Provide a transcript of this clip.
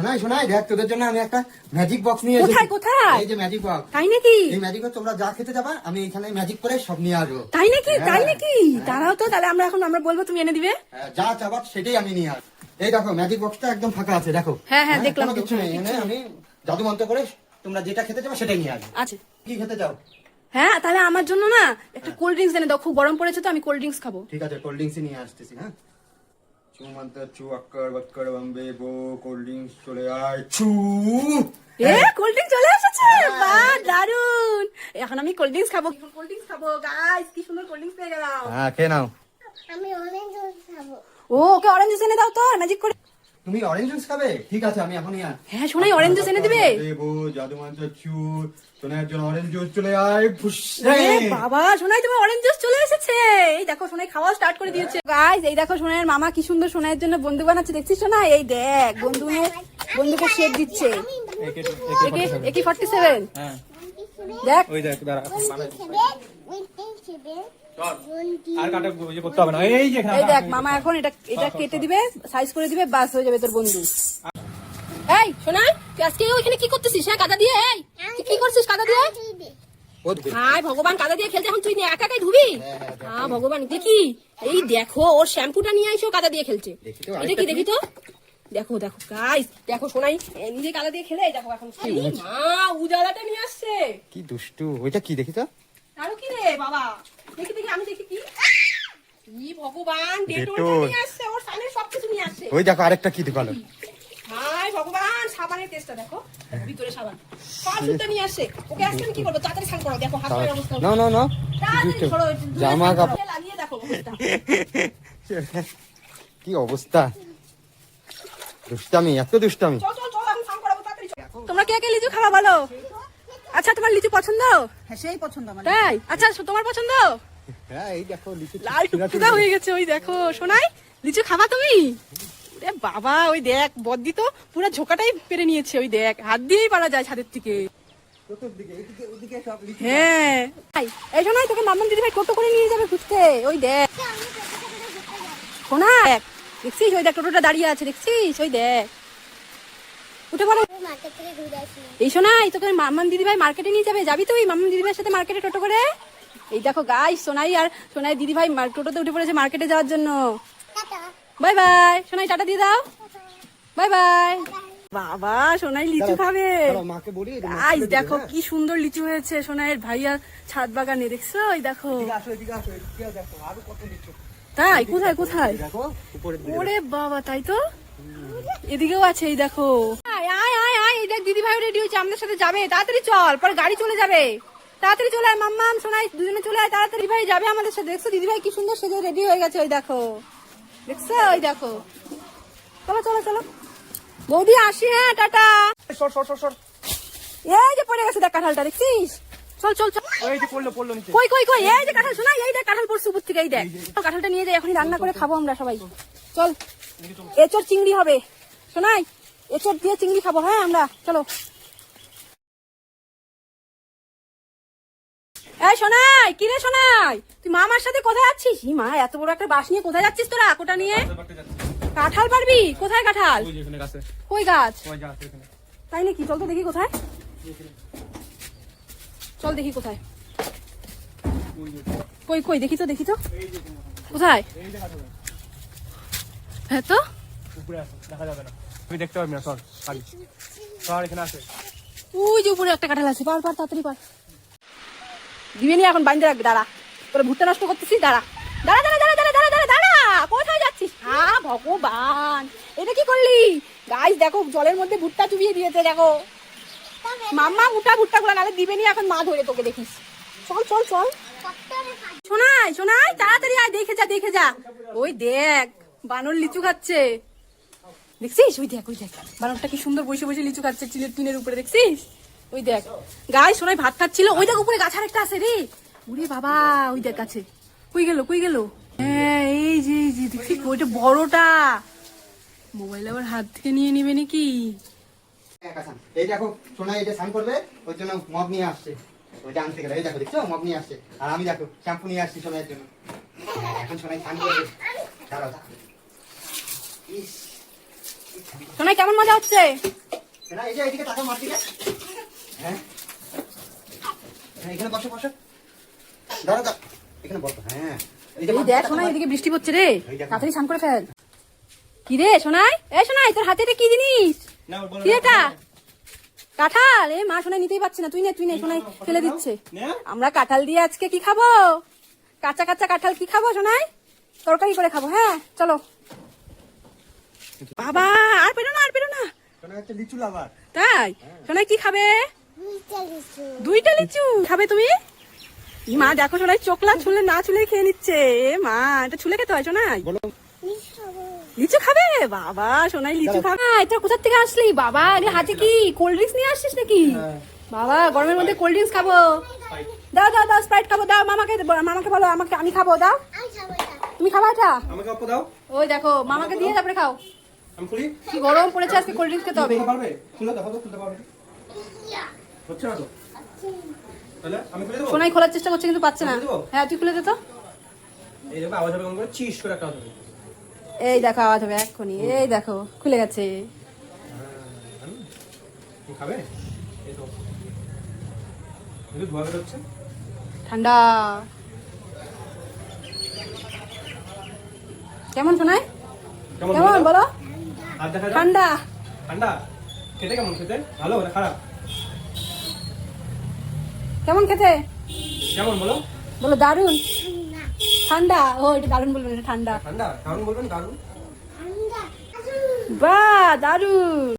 শোনাই শোনাই, দেখ তোদের জন্য আমি একটা ম্যাজিক বক্স নিয়ে এসেছি। কোথায় কোথায়? এই যে ম্যাজিক বক্স। তাই নাকি? এই ম্যাজিক বক্স তোমরা যা খেতে যাবা আমি এখানে ম্যাজিক করে সব নিয়ে আসবো। তাই নাকি? হ্যাঁ। তাই নাকি? দাঁড়াও তো, তাহলে আমরা বলবো, তুমি এনে দিবে। যা চাবা সেটাই আমি নিয়ে আসবো। এই দেখো ম্যাজিক বক্সটা একদম ফাঁকা আছে, দেখো। হ্যাঁ, হ্যাঁ, দেখলাম কোনো তো। কিছু নেই এখানে, আমি জাদু মন্ত্র করে তোমরা যেটা খেতে যাবে সেটাই নিয়ে আসবো। আছে। কি খেতে চাও? হ্যাঁ, তাহলে আমার জন্য না একটা কোল্ড ড্রিঙ্কস এনে দাও, খুব গরম পড়েছে তো, আমি কোল্ড ড্রিঙ্কস খাবো। ঠিক আছে, কোল্ড ড্রিঙ্কস নিয়ে আসতেছি। হ্যাঁ, চু মন্ত্র চু আক্কর বাক্কর বম্বে বো, কোল্ড ড্রিঙ্কস চলে আয় চু। কোল্ড ড্রিঙ্কস চলে এসেছে, হ্যাঁ। বাহ দারুন। এখন আমি কোল্ড ড্রিঙ্কস খাবো, কোল্ড ড্রিঙ্কস খাবো। গাইস, কি সুন্দর কোল্ড ড্রিঙ্কস পেয়ে গেলাম। হ্যাঁ, খেয়ে নাও। আমি অরেঞ্জ জুস খাবো। ওকে অরেঞ্জ জুস এনে দাও তো, ম্যাজিক করে। তুমি অরেঞ্জ জুস খাবে? ঠিক আছে, আমি এখনই হ্যাঁ, শোনাই অরেঞ্জ জুস এনে দিবে। দেবো জাদু মন্ত্র চু, শোনার জন্য অরেঞ্জ জুস চলে আয় ফুস। বাবা, শোনাই তোমার অরেঞ্জ জুস চলে এসেছে। এই দেখো, শোনাই খাওয়া স্টার্ট করে দিয়েছে। গাইস, এই দেখো শোনাইয়ের মামা কি সুন্দর শোনাইয়ের জন্য বন্দুক বানাচ্ছে, দেখছিস শোনা? এই দেখ, বন্দুকে শেপ দিচ্ছে। একি 47। হ্যাঁ দেখ, ওই দেখ দাঁড়া আর কাটা ওই যে করতে হবে না এই যে এখানে এই দেখ মামা এখন এটা কেটে দিবে, সাইজ করে দিবে, বাস হয়ে যাবে তোর বন্দুক। এই শোনা, তুই আজকে ওইখানে কি করতেছিস? হ্যাঁ, কাদা দিয়ে। এই তুই কি করছিস কাদা দিয়ে? হায় ভগবান, কাদা দিয়ে খেলছে, এখন তুই একা একাই ধুবি? হ্যাঁ ভগবান, দেখি। এই দেখো, ওর শ্যাম্পুটা নিয়ে আইসো, কাদা দিয়ে খেলছে। এটা কি দেখি তো? দেখো দেখো গাইস, দেখো শোনাই নিজে কাদা দিয়ে খেলে। এই দেখো এখন মা উজালাটা নিয়ে আসছে। কি দুষ্টু, ওইটা কি দেখি তো? আরো কি রে বাবা? দেখি দেখি, আমি দেখি কি। কি ভগবান, ডেটল ডেটল। নিয়ে আসছে, ওর সামনে সবকিছু নিয়ে আসছে। ওই দেখো আরেকটা কি দেখালো। হায় ভগবান, সাবানের টেস্টটা দেখো, ভিতরে সাবান সব সুদ্ধ নিয়ে আসছে। ওকে আজকে আমি কি করবো? তাড়াতাড়ি স্নান করো, দেখো হাত পায়ের অবস্থা। না না না, তাড়াতাড়ি করো, জামা কাপড় লাগিয়ে দেখো অবস্থা। কি অবস্থা, দুষ্টামি, এত দুষ্টামি। চল চল চল, আমি স্নান করাবো, তাড়াতাড়ি চল। তোমরা কে কে লিচু খাবা বলো? আচ্ছা, তোমার লিচু পছন্দ? হ্যাঁ, সেই পছন্দ আমার। তাই? আচ্ছা, তোমার পছন্দ? হ্যাঁ, এই দেখো লিচু লাল টুকটুকা হয়ে গেছে, ওই দেখো শোনাই। লিচু খাবা তুমি? ওরে বাবা, ওই দেখ বদ্দি তো পুরো ঝোকাটাই পেরে নিয়েছে। ওই দেখ, হাত দিয়েই পারা যায় ছাদের থেকে। চতুর্দিকে এদিকে ওদিকে সব লিচু। হ্যাঁ, এই শোনাই, তোকে মাম্মাম দিদি ভাই টোটো করে নিয়ে যাবে ঘুরতে। ওই দেখ শোনা, দেখছিস? ওই দেখ টোটোটা দাঁড়িয়ে আছে, দেখছিস? ওই দেখ, উঠে পড়ো। মার্কেট থেকে ঘুরে আসি। এই শোনাই, তোকে মাম্মাম দিদি ভাই মার্কেটে নিয়ে যাবে, যাবি তুই মাম্মাম দিদি ভাইয়ের সাথে মার্কেটে টোটো করে? এই দেখো গাইস, সোনাই আর সোনাই দিদি ভাই টোটোতে উঠে পড়েছে মার্কেটে যাওয়ার জন্য। Tata. Bye bye Sonai, tata দিয়ে দাও। Bye bye. বাবা, সোনাই লিচু খাবে। চলো, মাকে বলি গাইস দেখো কি সুন্দর লিচু হয়েছে সোনাইয়ের ভাইয়ার ছাদ বাগানে, দেখছো? ওই দেখো। আসো এদিকে আসো, এদিকে দেখো আরো কত লিচু। তাই? কোথায় কোথায়? দেখো উপরে ওরে বাবা, তাই তো, এদিকেও আছে। এই দেখো, আয় আয় আয় আয়, এই দেখ দিদি ভাই রেডি হয়েছে, আমাদের সাথে যাবে। তাড়াতাড়ি চল, পরে গাড়ি চলে যাবে। তাড়াতাড়ি চলে আয় মাম্মাম সোনাই, দুজনে চলে আয় তাড়াতাড়ি। ভাই যাবে আমাদের সাথে, দেখছো দিদি ভাই কি সুন্দর সেজে রেডি হয়ে গেছে। ওই দেখো, দেখছো? ওই দেখো, চলো চলো চলো বৌদি, আসি। হ্যাঁ, টাটা। সর সর সর সর এই যে পড়ে গেছে, দেখ কাঁঠালটা, দেখছিস? চল চল চল। ওই যে পড়লো নিচে কই কই কই, এই যে কাঁঠাল শোনা, এই দেখ কাঁঠাল পড়ছে উপর থেকে। এই দেখ, কাঁঠালটা নিয়ে যাই, এখনই রান্না করে খাবো আমরা সবাই। চল, এঁচড় চিংড়ি হবে শোনাই, এঁচড় দিয়ে চিংড়ি খাবো। হ্যাঁ আমরা, চলো। এই শোনাই, কি রে শোনাই, তুই মামার সাথে কোথায় যাচ্ছিস? ই মা, এত বড় একটা বাঁশ নিয়ে কোথায় যাচ্ছিস তোরা? কোটা নিয়ে কাঁঠাল পারবি? কোথায় কাঁঠাল? ওই যে এখানে গাছে কই গাছ? ওই যে আছে এখানে তাই নাকি? চল তো দেখি কোথায়, চল দেখি কোথায়। কই কই, দেখি তো দেখি তো, কোথায়? হ্যাঁ তো, উপরে আছে, দেখা যাবে না, তুমি দেখতে পারবি না। সর খালি সর, এখানে আছে। ওই যে উপরে একটা কাঁঠাল আছে, পার পার তাড়াতাড়ি পার। দিবে নি এখন, বাইন্দে রাখবি। দাঁড়া, তোরা ভুট্টা নষ্ট করতেছিস, দাঁড়া দাঁড়া দাঁড়া দাঁড়া দাঁড়া দাঁড়া দাঁড়া দাঁড়া, কোথায় যাচ্ছিস? হ্যাঁ ভগবান, এটা কি করলি? গাইস দেখো, জলের মধ্যে ভুট্টা চুবিয়ে দিয়েছে, দেখো। মাম্মা উঠা ভুট্টা গুলা, নাহলে দিবে নি এখন মা ধরে তোকে, দেখিস। চল চল চল শোনাই শোনাই, তাড়াতাড়ি আয়, দেখে যা দেখে যা। ওই দেখ বানর লিচু খাচ্ছে, দেখছিস? ওই দেখ, ওই দেখ বানরটা কি সুন্দর বসে বসে লিচু খাচ্ছে টিনের উপরে, দেখছিস? ওই দেখ গাই, শোনাই ভাত খাচ্ছিল। ওই দেখ উপরে গাছ আরেকটা আছে রে, ওরে বাবা, ওই দেখ আছে। কই গেল কই গেল? হ্যাঁ, এই যে দেখছিস, ওইটা বড়টা। মোবাইল আবার হাত থেকে নিয়ে নিবে নাকি? এই দেখো সোনা, এটা স্নান করবে, ওর জন্য মগ নিয়ে আসছে। ওইটা আনতে গেলে এই দেখো, দেখছো মগ নিয়ে আসছে। আর আমি দেখো শ্যাম্পু নিয়ে আসছি সোনার জন্য। এখন সোনাই স্নান করবে, দাঁড়াও দাঁড়াও। ইস, সোনাই কেমন মজা হচ্ছে? না এই যে এইদিকে তাকাও মার দিকে। হ্যাঁ হ্যাঁ এখানে বসো বসো, দাঁড়া দাঁড়া এখানে বসো। হ্যাঁ এই যে এই দেখ সোনাই, এদিকে বৃষ্টি পড়ছে রে, তাড়াতাড়ি স্নান করে ফেল। কি রে সোনাই, এই সোনাই তোর হাতে এটা কি জিনিস? না বলো কি এটা? কাঁঠাল? এ মা সোনাই নিতেই পারছে না, তুই নে সোনাই ফেলে দিচ্ছে। নে আমরা কাঁঠাল দিয়ে আজকে কি খাবো? কাঁচা কাঁচা কাঁঠাল কি খাবো সোনাই? তরকারি করে খাবো। হ্যাঁ চলো। বাবা আর পেরো না, আর পেরো না। শোনা হচ্ছে লিচু লাভার। তাই সোনাই কি খাবে? দুইটা লিচু। 2টা লিচু খাবে তুমি? ই মা দেখো সোনাই চোখলা ছুলে না ছুলে খেয়ে নিচ্ছে। এ মা এটা ছুলে খেতে হয় সোনাই? লিচু খাবো। লিচু খাবে? বাবা সোনাই লিচু খাবে। এটা কোথা থেকে আসলি বাবা? এগুলো হাতে কি কোল্ড ড্রিঙ্কস নিয়ে আসছিস নাকি? বাবা গরমের মধ্যে কোল্ড ড্রিঙ্কস খাবো। দাও দাও দাও স্প্রাইট খাবো, দাও মামাকে বলো, আমাকে আমি খাবো, দাও। আমি খাবো এটা। তুমি খাবা এটা? আমাকে অপ্প দাও, ওই দেখো মামাকে দিয়ে তারপরে খাও। আমি খুলি। কি গরম পড়েছে আজকে, কোল্ড ড্রিঙ্কস খেতে হবে। খুলতে পারবে? খুলে দেখো তো, খুলতে পারবে? হচ্ছে না তো, তাহলে আমি খুলে দেবো। সোনাই খোলার চেষ্টা করছে কিন্তু পাচ্ছে না। খুলে দেবো? হ্যাঁ তুই খুলে দে তো। এই দেখো আওয়াজ হবে, কেমন করে চিস করে একটা আওয়াজ হবে। এই দেখো আওয়াজ হবে এক্ষুনি, এই দেখো খুলে গেছে। তুমি খাবে? এই তো একটু ধোয়া বেরোচ্ছে। ঠান্ডা কেমন শোনায়? কেমন কেমন বলো? হাত দেখা যাও। ঠান্ডা ঠান্ডা খেতে কেমন? খেতে ভালো না খারাপ? কেমন খেতে? কেমন বলো? বলো দারুন। ঠান্ডা। ঠান্ডা? ও এটা দারুন বলবেন, এটা ঠান্ডা। ঠান্ডা দারুণ বলবেন, দারুণ। ঠান্ডা। বাহ দারুন।